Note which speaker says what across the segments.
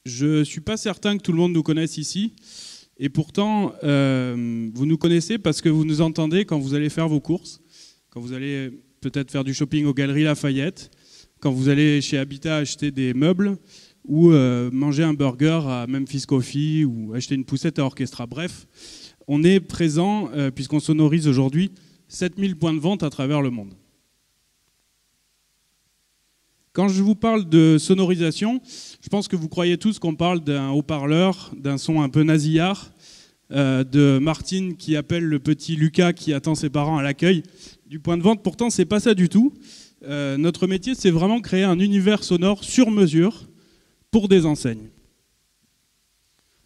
Speaker 1: Je ne suis pas certain que tout le monde nous connaisse ici. Et pourtant, vous nous connaissez parce que vous nous entendez quand vous allez faire vos courses, quand vous allez peut-être faire du shopping aux Galeries Lafayette, quand vous allez chez Habitat acheter des meubles ou manger un burger à Memphis Coffee ou acheter une poussette à Orchestra. Bref, on est présent puisqu'on sonorise aujourd'hui 7000 points de vente à travers le monde. Quand je vous parle de sonorisation, je pense que vous croyez tous qu'on parle d'un haut-parleur, d'un son un peu nasillard, de Martine qui appelle le petit Lucas qui attend ses parents à l'accueil du point de vente. Pourtant, c'est pas ça du tout. Notre métier, c'est vraiment créer un univers sonore sur mesure pour des enseignes.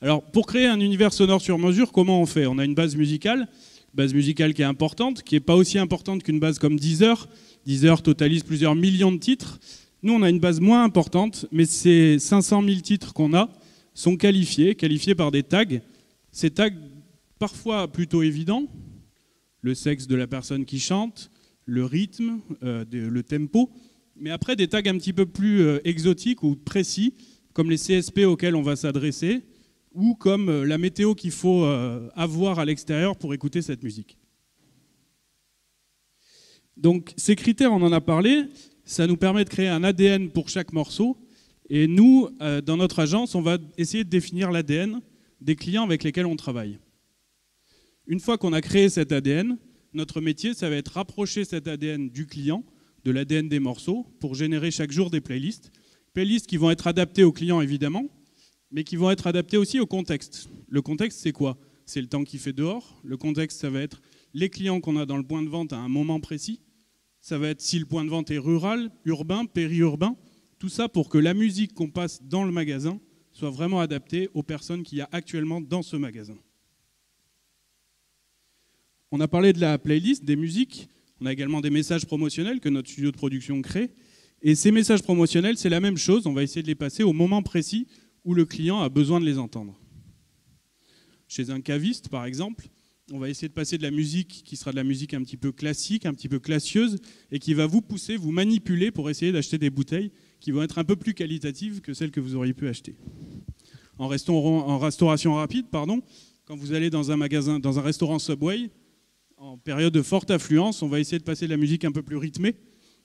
Speaker 1: Alors, pour créer un univers sonore sur mesure, comment on fait? On a une base musicale qui est importante, qui n'est pas aussi importante qu'une base comme Deezer. Deezer totalise plusieurs millions de titres. Nous, on a une base moins importante, mais ces 500 000 titres qu'on a sont qualifiés par des tags. Ces tags, parfois plutôt évidents, le sexe de la personne qui chante, le rythme, le tempo, mais après des tags un petit peu plus exotiques ou précis, comme les CSP auxquels on va s'adresser, ou comme la météo qu'il faut avoir à l'extérieur pour écouter cette musique. Donc ces critères, on en a parlé, ça nous permet de créer un ADN pour chaque morceau, et nous, dans notre agence, on va essayer de définir l'ADN des clients avec lesquels on travaille. Une fois qu'on a créé cet ADN, notre métier, ça va être rapprocher cet ADN du client, de l'ADN des morceaux, pour générer chaque jour des playlists. Playlists qui vont être adaptées aux clients, évidemment, mais qui vont être adaptées aussi au contexte. Le contexte, c'est quoi? C'est le temps qu'il fait dehors. Le contexte, ça va être les clients qu'on a dans le point de vente à un moment précis. Ça va être si le point de vente est rural, urbain, périurbain. Tout ça pour que la musique qu'on passe dans le magasin soit vraiment adaptée aux personnes qu'il y a actuellement dans ce magasin. On a parlé de la playlist, des musiques. On a également des messages promotionnels que notre studio de production crée. Et ces messages promotionnels, c'est la même chose. On va essayer de les passer au moment précis où le client a besoin de les entendre. Chez un caviste, par exemple, on va essayer de passer de la musique qui sera de la musique un petit peu classique, un petit peu classieuse, et qui va vous pousser, vous manipuler pour essayer d'acheter des bouteilles qui vont être un peu plus qualitatives que celles que vous auriez pu acheter. En restauration rapide, quand vous allez dans un magasin, dans un restaurant Subway, en période de forte affluence, on va essayer de passer de la musique un peu plus rythmée.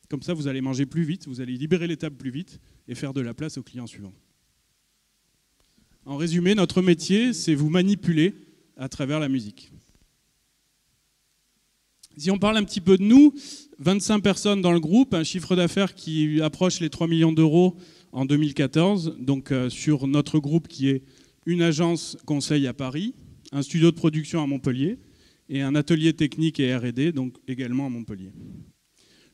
Speaker 1: Comme ça, vous allez manger plus vite, vous allez libérer les tables plus vite et faire de la place aux clients suivants. En résumé, notre métier, c'est vous manipuler à travers la musique. Si on parle un petit peu de nous, 25 personnes dans le groupe, un chiffre d'affaires qui approche les 3 millions d'euros en 2014, donc sur notre groupe qui est une agence conseil à Paris, un studio de production à Montpellier et un atelier technique et R&D, donc également à Montpellier.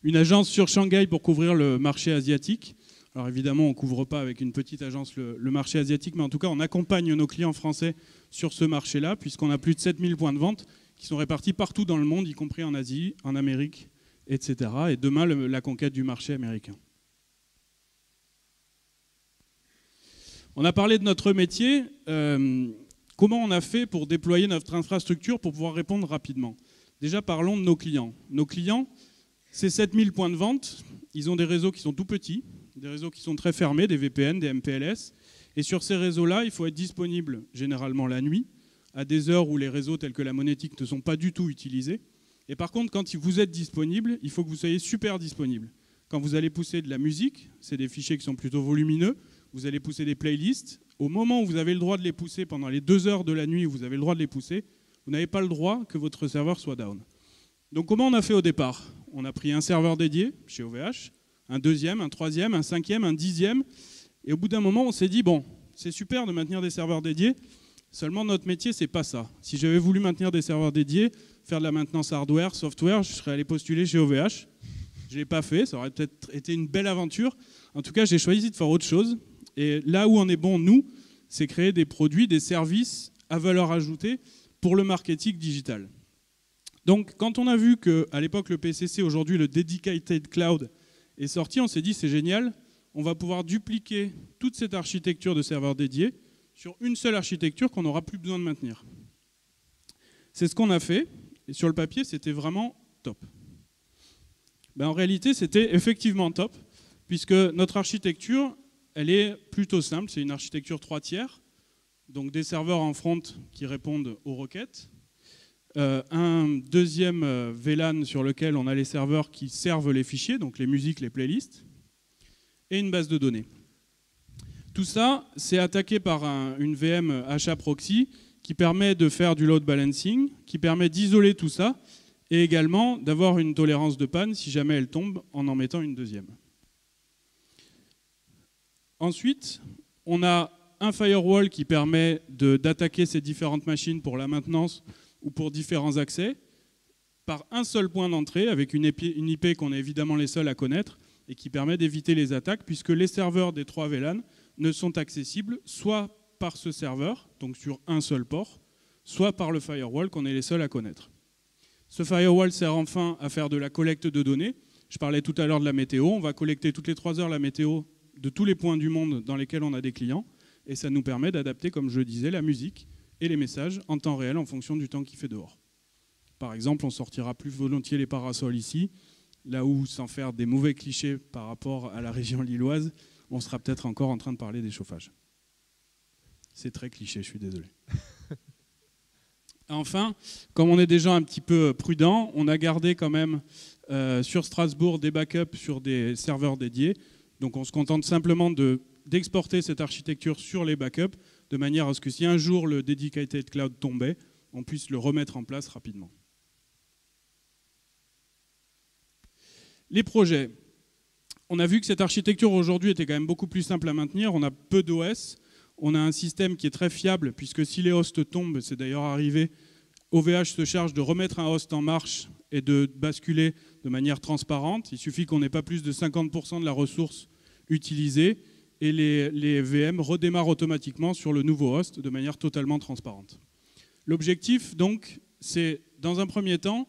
Speaker 1: Une agence sur Shanghai pour couvrir le marché asiatique. Alors évidemment, on ne couvre pas avec une petite agence le marché asiatique, mais en tout cas, on accompagne nos clients français sur ce marché-là, puisqu'on a plus de 7000 points de vente qui sont répartis partout dans le monde, y compris en Asie, en Amérique, etc. Et demain, la conquête du marché américain. On a parlé de notre métier. Comment on a fait pour déployer notre infrastructure pour pouvoir répondre rapidement? Déjà, parlons de nos clients. Nos clients, c'est 7000 points de vente. Ils ont des réseaux qui sont tout petits, des réseaux qui sont très fermés, des VPN, des MPLS. Et sur ces réseaux-là, il faut être disponible généralement la nuit, à des heures où les réseaux tels que la monétique ne sont pas du tout utilisés. Et par contre, quand vous êtes disponible, il faut que vous soyez super disponible. Quand vous allez pousser de la musique, c'est des fichiers qui sont plutôt volumineux, vous allez pousser des playlists. Au moment où vous avez le droit de les pousser, pendant les 2 heures de la nuit où vous avez le droit de les pousser, vous n'avez pas le droit que votre serveur soit down. Donc comment on a fait au départ? On a pris un serveur dédié chez OVH, un deuxième, un troisième, un cinquième, un 10e. Et au bout d'un moment, on s'est dit, bon, c'est super de maintenir des serveurs dédiés, seulement notre métier, c'est pas ça. Si j'avais voulu maintenir des serveurs dédiés, faire de la maintenance hardware, software, je serais allé postuler chez OVH. Je ne l'ai pas fait, ça aurait peut-être été une belle aventure. En tout cas, j'ai choisi de faire autre chose. Et là où on est bon, nous, c'est créer des produits, des services à valeur ajoutée pour le marketing digital. Donc, quand on a vu qu'à l'époque, le PCC, aujourd'hui, le Dedicated Cloud, est sorti, on s'est dit, c'est génial, on va pouvoir dupliquer toute cette architecture de serveurs dédiés sur une seule architecture qu'on n'aura plus besoin de maintenir. C'est ce qu'on a fait, et sur le papier, c'était vraiment top. En réalité, c'était effectivement top, puisque notre architecture, elle est plutôt simple. C'est une architecture 3 tiers. Donc des serveurs en front qui répondent aux requêtes. Un deuxième VLAN sur lequel on a les serveurs qui servent les fichiers, donc les musiques, les playlists, et une base de données. Tout ça, c'est attaqué par une VM HAProxy qui permet de faire du load balancing, qui permet d'isoler tout ça, et également d'avoir une tolérance de panne si jamais elle tombe en mettant une deuxième. Ensuite, on a un firewall qui permet d'attaquer ces différentes machines pour la maintenance ou pour différents accès, par un seul point d'entrée, avec une IP qu'on est évidemment les seuls à connaître, et qui permet d'éviter les attaques, puisque les serveurs des 3 VLAN ne sont accessibles soit par ce serveur, donc sur un seul port, soit par le firewall qu'on est les seuls à connaître. Ce firewall sert enfin à faire de la collecte de données. Je parlais tout à l'heure de la météo. On va collecter toutes les 3 heures la météo de tous les points du monde dans lesquels on a des clients, et ça nous permet d'adapter, comme je disais, la musique et les messages en temps réel en fonction du temps qu'il fait dehors. Par exemple, on sortira plus volontiers les parasols ici, là où, sans faire des mauvais clichés par rapport à la région lilloise, on sera peut-être encore en train de parler des chauffages. C'est très cliché, je suis désolé. Enfin, comme on est déjà un petit peu prudent, on a gardé quand même sur Strasbourg des backups sur des serveurs dédiés. Donc on se contente simplement d'exporter cette architecture sur les backups, de manière à ce que si un jour le Dedicated Cloud tombait, on puisse le remettre en place rapidement. Les projets. On a vu que cette architecture aujourd'hui était quand même beaucoup plus simple à maintenir. On a peu d'OS. On a un système qui est très fiable, puisque si les hosts tombent, c'est d'ailleurs arrivé, OVH se charge de remettre un host en marche et de basculer de manière transparente. Il suffit qu'on n'ait pas plus de 50% de la ressource utilisée et les VM redémarrent automatiquement sur le nouveau host de manière totalement transparente. L'objectif, donc, c'est, dans un premier temps,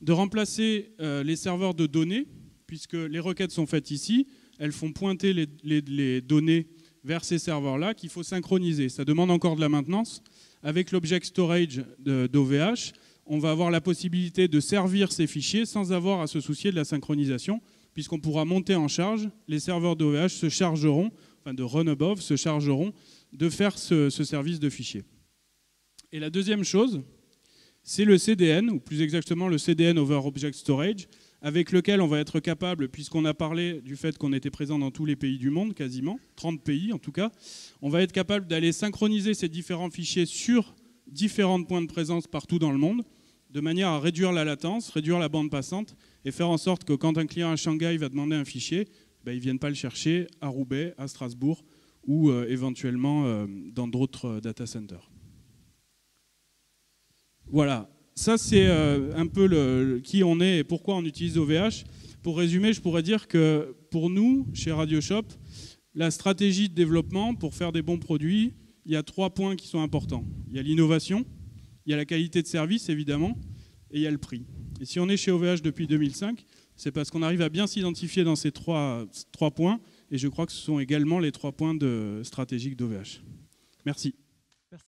Speaker 1: de remplacer les serveurs de données, puisque les requêtes sont faites ici, elles font pointer les données vers ces serveurs-là qu'il faut synchroniser. Ça demande encore de la maintenance. Avec l'object storage d'OVH, on va avoir la possibilité de servir ces fichiers sans avoir à se soucier de la synchronisation, puisqu'on pourra monter en charge, les serveurs d'OVH se chargeront, enfin de Run Above, se chargeront de faire ce service de fichiers. Et la deuxième chose, c'est le CDN, ou plus exactement le CDN over Object Storage, avec lequel on va être capable, puisqu'on a parlé du fait qu'on était présent dans tous les pays du monde, quasiment, 30 pays en tout cas, on va être capable d'aller synchroniser ces différents fichiers sur différents points de présence partout dans le monde, de manière à réduire la latence, réduire la bande passante, et faire en sorte que quand un client à Shanghai va demander un fichier, ben, ils ne viennent pas le chercher à Roubaix, à Strasbourg, ou éventuellement dans d'autres data centers. Voilà. Ça, c'est un peu qui on est et pourquoi on utilise OVH. Pour résumer, je pourrais dire que pour nous, chez RadioShop, la stratégie de développement pour faire des bons produits, il y a 3 points qui sont importants. Il y a l'innovation, il y a la qualité de service, évidemment, et il y a le prix. Et si on est chez OVH depuis 2005, c'est parce qu'on arrive à bien s'identifier dans ces 3 points, et je crois que ce sont également les 3 points stratégiques d'OVH. Merci.